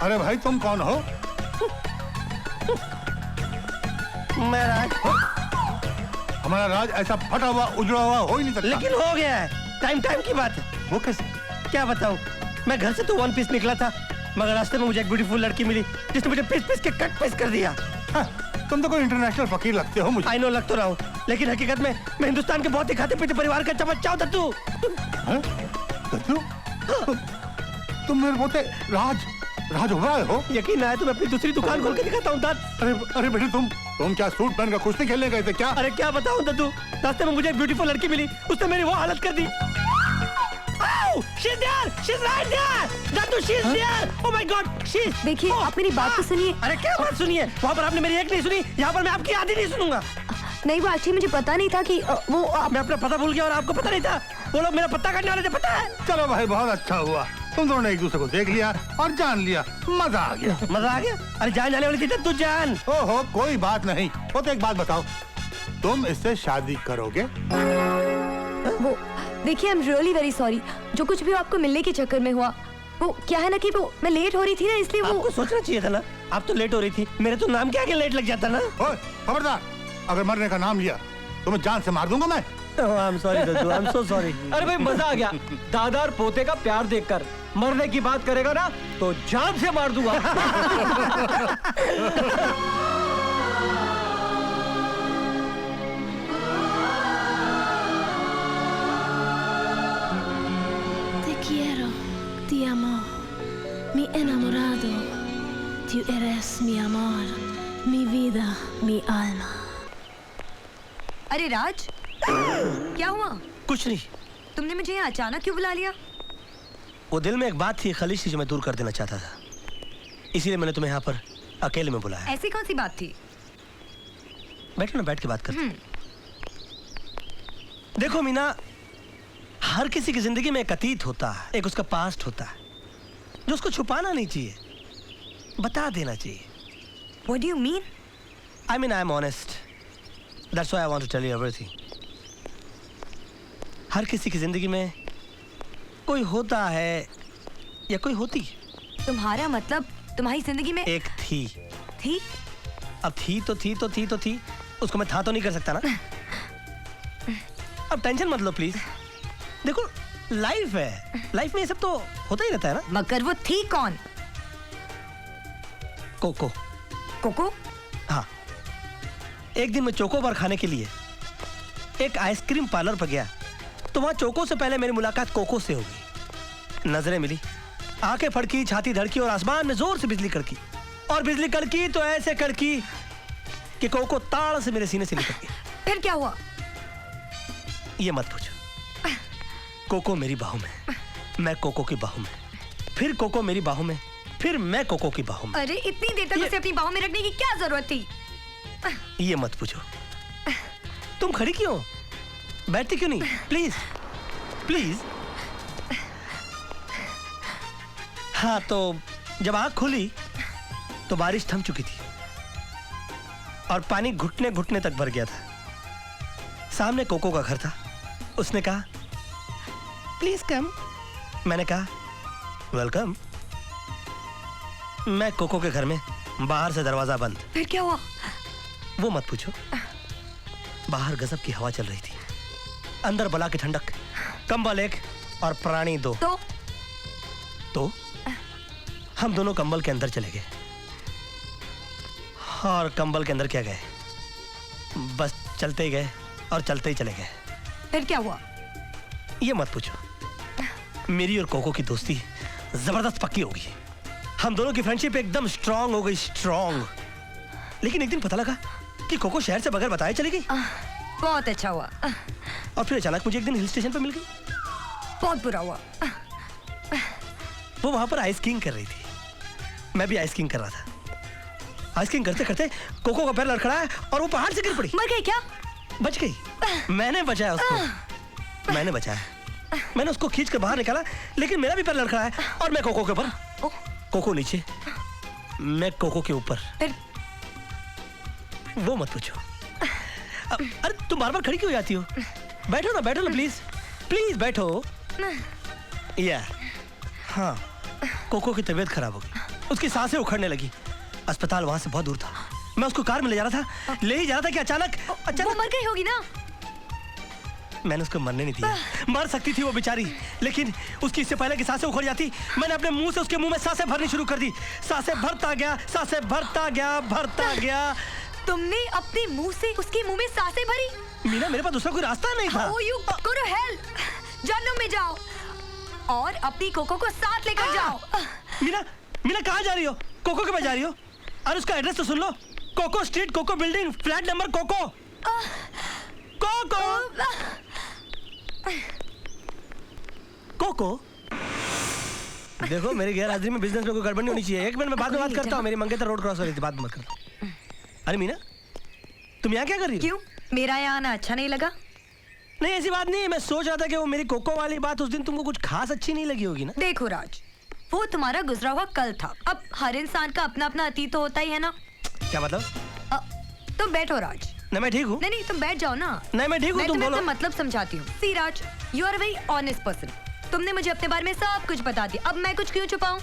अरे भाई तुम कौन हो? मैं राज। हमारा राज ऐसा फटा हुआ उजड़ा हुआ हो ही नहीं सकता। लेकिन हो गया है, टाइम की बात है। वो कैसे? क्या बताऊं, मैं घर से तो वन पीस निकला था, मगर रास्ते में मुझे एक ब्यूटीफुल लड़की मिली जिसने मुझे पीस पीस के कट पीस कर दिया। हाँ, तुम तो कोई इंटरनेशनल फकीर लगते हो मुझे। आई नो, लग तो रहा हूँ, लेकिन हकीकत में मैं हिंदुस्तान के बहुत ही खाते पीते परिवार का चमचा हूं दत्तू। दत्तू? तुम मेरे पोते राज ओबराय हो? यकीन आया तो मैं अपनी दूसरी दुकान खोल के दिखाता हूँ दत्त। अरे बेटे तुम क्या सूट पहनकर कुश्ती खेलने गए थे क्या? अरे क्या बताऊं दत्तू, रास्ते में मुझे एक ब्यूटीफुल लड़की मिली, उसने मेरी वो हालत कर दी। She's there! She's right there! Dattu, she's there! Oh my God! She's... देखिए, आप मेरी बात तो सुनिए। अरे क्या बात सुनिए? वहाँ पर आपने मेरी एक नहीं सुनी, यहाँ पर मैं आपकी आधी नहीं सुनूंगा। नहीं, वो एक्चुअली मुझे पता नहीं था कि वो मैं अपना पता भूल गया और आपको पता नहीं था। वो लोग मेरा पत्ता काटने वाले थे, पता है? चलो भाई, बहुत अच्छा हुआ, तुम दोनों ने एक दूसरे को देख लिया और जान लिया, मजा आ गया। मजा आ गया? अरे जान जाने वाली थी तू जान। ओहो, कोई बात नहीं। वो तो एक बात बताओ, तुम इससे शादी करोगे? वो देखिए, I am really very sorry, जो कुछ भी आपको मिलने के चक्कर में हुआ। वो क्या है ना कि वो मैं लेट हो रही थी ना, इसलिए वो आपको सोचना चाहिए था ना, आप तो लेट हो रही थी, मेरे तो नाम के आगे लेट लग जाता ना। ओए, खबरदार, अगर मरने का नाम लिया तो मैं जान से मार दूंगा मैं। I'm sorry Dattu, I'm so sorry। अरे भाई मजा आ गया, दादा और पोते का प्यार देखकर। मरने की बात करेगा ना तो जान से मार दूंगा। Quiero, te amo, mi enamorado, tú eres mi amor, mi vida, mi alma। अरे राज, क्या हुआ? कुछ नहीं। तुमने मुझे यहाँ अचानक क्यों बुला लिया? वो दिल में एक बात थी खलीसी जो मैं दूर कर देना चाहता था, इसीलिए मैंने तुम्हें यहाँ पर अकेले में बुलाया। ऐसी कौन सी बात थी? बैठो ना, बैठ के बात करते। देखो मीना, हर किसी की जिंदगी में एक अतीत होता है, एक उसका पास्ट होता है, जो उसको छुपाना नहीं चाहिए, बता देना चाहिए। What do you mean? I mean, I'm honest. That's why I want to tell you everything. हर किसी की जिंदगी में कोई होता है या कोई होती है। तुम्हारा मतलब तुम्हारी जिंदगी में एक थी। थी? अब थी तो थी, उसको मैं था तो नहीं कर सकता ना। अब टेंशन मत लो प्लीज। देखो, लाइफ है, लाइफ में ये सब तो होता ही रहता है ना। मगर वो थी कौन? कोको। कोको? हाँ, एक दिन मैं चोको बार खाने के लिए एक आइसक्रीम पार्लर पर गया, तो वहां चोको से पहले मेरी मुलाकात कोको से हो गई। नजरें मिली, आंखें फड़की, छाती धड़की और आसमान में जोर से बिजली कड़की, और बिजली कड़की तो ऐसे कड़की कि कोको ताड़ से मेरे सीने से निकल गई। फिर क्या हुआ? ये मत पूछो। कोको मेरी बाहों में, मैं कोको की बाहों में, फिर कोको मेरी बाहों में, फिर मैं कोको की बाहों में। अरे इतनी देर तक उसे अपनी बाहों में रखने की क्या जरूरत थी? ये मत पूछो। तुम खड़ी क्यों, बैठती क्यों नहीं? Please please. हाँ, तो जब आंख खुली तो बारिश थम चुकी थी और पानी घुटने घुटने तक भर गया था। सामने कोको का घर था। उसने कहा प्लीज कम। मैंने कहा वेलकम। मैं कोको के घर में, बाहर से दरवाजा बंद। फिर क्या हुआ? वो मत पूछो। बाहर गजब की हवा चल रही थी, अंदर बला की ठंडक, कंबल एक और प्राणी दो। तो हम दोनों कंबल के अंदर चले गए। और कंबल के अंदर क्या गए, बस चलते ही गए और चलते ही चले गए। फिर क्या हुआ? ये मत पूछो। मेरी और कोको की दोस्ती जबरदस्त पक्की हो गई। हम दोनों की फ्रेंडशिप एकदम स्ट्रांग हो गई, स्ट्रांग। लेकिन एक दिन पता लगा कि कोको शहर से बगैर बताए चली गई। बहुत अच्छा हुआ। और फिर अचानक मुझे एक दिन हिल स्टेशन पर मिल गई। बहुत बुरा हुआ। वो वहां पर आइस किंग कर रही थी, मैं भी आइस किंग कर रहा था। आइस किंग करते करते कोको का पैर लड़खड़ाया और वो पहाड़ से गिर पड़ी। मर गई क्या? बच गई। मैंने बचाया उसको, मैंने बचाया। मैंने उसको खींच कर बाहर निकाला, लेकिन मेरा भी पैर लड़खड़ाया और मैं कोको के ऊपर, कोको नीचे, मैं कोको के ऊपर। वो मत पूछो। अरे तुम बार बार खड़ी क्यों जाती हो? बैठो ना प्लीज, प्लीज बैठो। या हाँ, कोको की तबीयत खराब हो गई, उसकी सांसें उखड़ने लगी। अस्पताल वहां से बहुत दूर था, मैं उसको कार में ले जा रहा था, ले ही जा रहा था कि अचानक वो मर गई होगी ना? मैंने उसको मरने नहीं दिया। मर सकती थी वो बेचारी, लेकिन उसकी इससे पहले कि सांसें उखड़ जाती, मैंने अपने मुंह से उसके मुंह में सांसें भरनी शुरू कर दी। सांसें भरता गया, सांसें भरता गया, भरता गया। तुमने अपने मुंह से उसके मुंह में सांसें भरी? मीना, मेरे पास दूसरा कोई रास्ता नहीं था। Oh, you go to hell! जहन्नुम में जाओ और अपनी कोको को साथ लेकर जाओ। मीना, मीना कहाँ जा रही हो? कोको के पास जा रही हो? और उसका एड्रेस तो सुन लो। Coco street, Coco building, flat number Coco. Coco Coco. देखो, मेरी गैर हाजिरी में बिजनेस में कोई गड़बड़ नहीं होनी चाहिए। एक मिनट में बाद में बात करता हूँ। मेरी मंगेतर रोड क्रॉस हो रही थी, बात मत करता। अरे मीना, तुम यहाँ क्या कर रही हो? क्यों, मेरा यहाँ आना अच्छा नहीं लगा? नहीं, ऐसी बात नहीं है। मैं सोच रहा था कि वो मेरी कोको वाली बात उस दिन तुमको कुछ खास अच्छी नहीं लगी होगी ना। देखो राज, वो तुम्हारा गुजरा हुआ कल था। अब हर इंसान का अपना अपना अतीत तो होता ही है ना। क्या मतलब? तुम बैठो राज। नहीं, मैं ठीक हूँ। नहीं, तुम बैठ जाओ ना। नहीं, मैं ठीक हूँ, तुम बोलो। मतलब समझाती हूँ। See Raj, you are very honest person. तुमने मुझे अपने बारे में सब कुछ बता दिया, अब मैं कुछ क्यों छुपाऊं?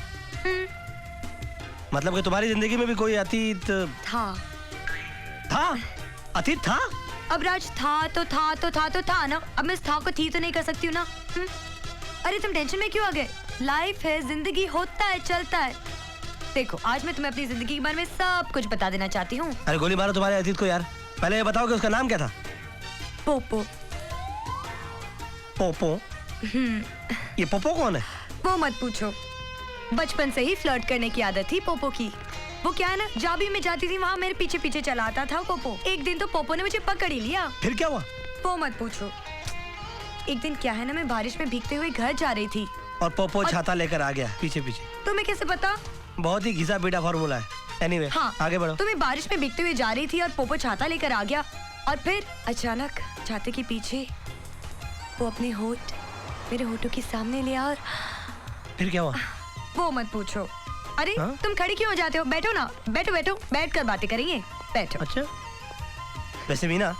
मतलब कि तुम्हारी जिंदगी में भी कोई अतीत था? अतीत था? अब राज, था था ना। अब मैं इस था को थी तो नहीं कर सकती हूँ ना। अरे तुम टेंशन में क्यों आ गए? लाइफ है, जिंदगी होता है, चलता है। देखो, आज मैं तुम्हें अपनी जिंदगी के बारे में सब कुछ बता देना चाहती हूँ। अरे गोली मारो तुम्हारे अतीत को यार। पहले ये बताओ कि उसका नाम क्या था? पोपो। पोपो? ये पोपो कौन है? वो मत पूछो। बचपन से ही फ्लर्ट करने की आदत थी पोपो की। वो क्या है ना, जहाँ भी मैं जाती थी वहाँ मेरे पीछे पीछे चला आता था पोपो। एक दिन तो पोपो ने मुझे पकड़ ही लिया। फिर क्या हुआ? वो मत पूछो। एक दिन क्या है ना, मैं बारिश में भीगते हुए घर जा रही थी और पोपो छाता लेकर आ गया पीछे पीछे। तुम्हें कैसे पता? बहुत ही घिसा पीटा फॉर्मूला है। एनीवे, हाँ, आगे बढ़ो। तो मैं बारिश में भीगते हुए जा रही थी और पोपो छाता लेकर आ गया, और फिर अचानक छाते के पीछे वो अपने होठ मेरे होठों के सामने लिया। और फिर क्या हुआ? वो मत पूछो। अरे हाँ? तुम खड़ी क्यों हो जाते हो? बैठो ना, बैठो बैठो, बैठ कर बातें करेंगे, बैठो। अच्छा, वैसे मीना,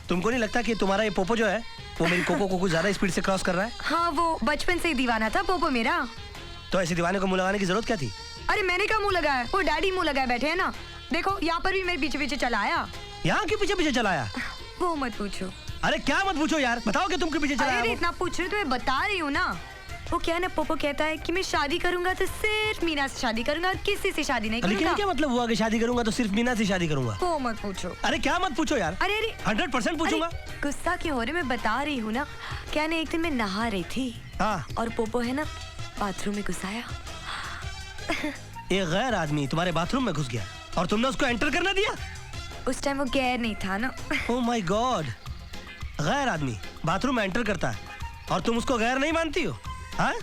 तुमको नहीं लगता कि तुम्हारा ये पोपो जो है वो मेरी कोको को कुछ ज्यादा स्पीड से क्रॉस कर रहा है? हाँ, वो बचपन से ही दीवाना था पोपो मेरा। तो ऐसे दीवाने को मुंह लगाने की जरूरत क्या थी? अरे मैंने क्या मुंह लगाया? वो डैडी मुंह लगाए बैठे हैं ना। देखो, यहाँ पर भी मेरे पीछे पीछे चला आया। यहाँ के पीछे पीछे चलाया? वो मत पूछो। अरे क्या मत पूछो यार, बताओ कि तुमके पीछे चलाया? अरे इतना पूछ रही हूँ तो मैं बता रही हूँ ना। वो क्या है ना, पोपो कहता है कि मैं शादी करूंगा तो सिर्फ मीना से शादी करूंगा और किसी से शादी नहीं लेकिन करूंगा। क्या मतलब हुआ कि शादी करूंगा तो सिर्फ मीना से शादी करूंगा? वो मत पूछो। अरे क्या मत पूछो यार? अरे 100% पूछूंगा। गुस्सा क्यों हो रहे? मैं बता रही हूँ ना। क्या ना, एक दिन मैं नहा रही थी हाँ, और पोपो है ना बाथरूम में घुस आया। एक गैर आदमी तुम्हारे बाथरूम में घुस गया और तुमने उसको एंटर करना दिया? उस टाइम वो गैर नहीं था ना। ओह माय गॉड, गैर आदमी बाथरूम में एंटर करता है और तुम उसको गैर नहीं मानती हो? हाँ,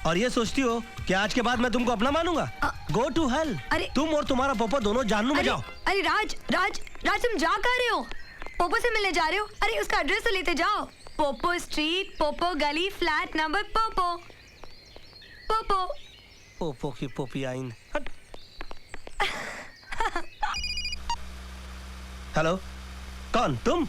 और ये सोचती हो कि आज के बाद मैं तुमको अपना मानूंगा? Go to hell. अरे तुम और तुम्हारा पोपो दोनों जहन्नुम में जाओ। अरे राज राज राज, तुम जा कहाँ रहे हो? पोपो से मिलने जा रहे हो? अरे उसका एड्रेस तो लेते जाओ। पोपो स्ट्रीट, पोपो गली, flat number Poopó. Poopó Poopó की पोपी आइन। हेलो, कौन तुम?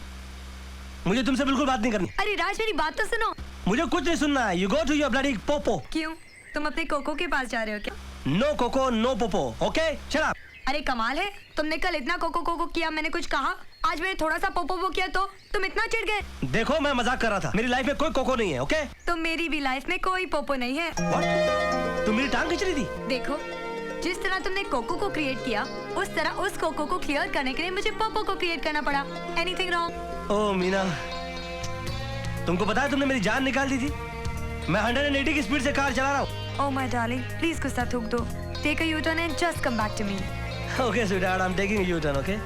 मुझे तुमसे बिल्कुल बात नहीं करनी। अरे राज, मेरी बात तो सुनो। मुझे कुछ नहीं सुनना है। You go to your bloody पोपो। क्यों, तुम अपने कोको के पास जा रहे हो क्या? नो कोको नो पोपो, ओके? Shut up. अरे कमाल है, तुमने कल इतना कोको कोको किया, मैंने कुछ कहा? आज मैंने थोड़ा सा पोपो वो किया तो तुम इतना चिढ़ गए। देखो, मैं मजाक कर रहा था। मेरी लाइफ में कोई कोको नहीं है, ओके? तो मेरी भी लाइफ में कोई पोपो नहीं है। What? तुम मेरी टांग खींच रही थी? देखो, जिस तरह तुमने कोको को क्रिएट किया, उस तरह उस कोको को क्लियर करने के लिए मुझे पोपो को क्रिएट करना पड़ा। Anything wrong? ओह मीना, तुमको पता है तुमने मेरी जान निकाल दी थी। मैं 180 की स्पीड से कार चला रहा हूँ। ओह माय डार्लिंग, प्लीज गुस्सा थूक दो। Take a U turn and just come back to me. Okay sweetheart, I am taking a U turn, okay?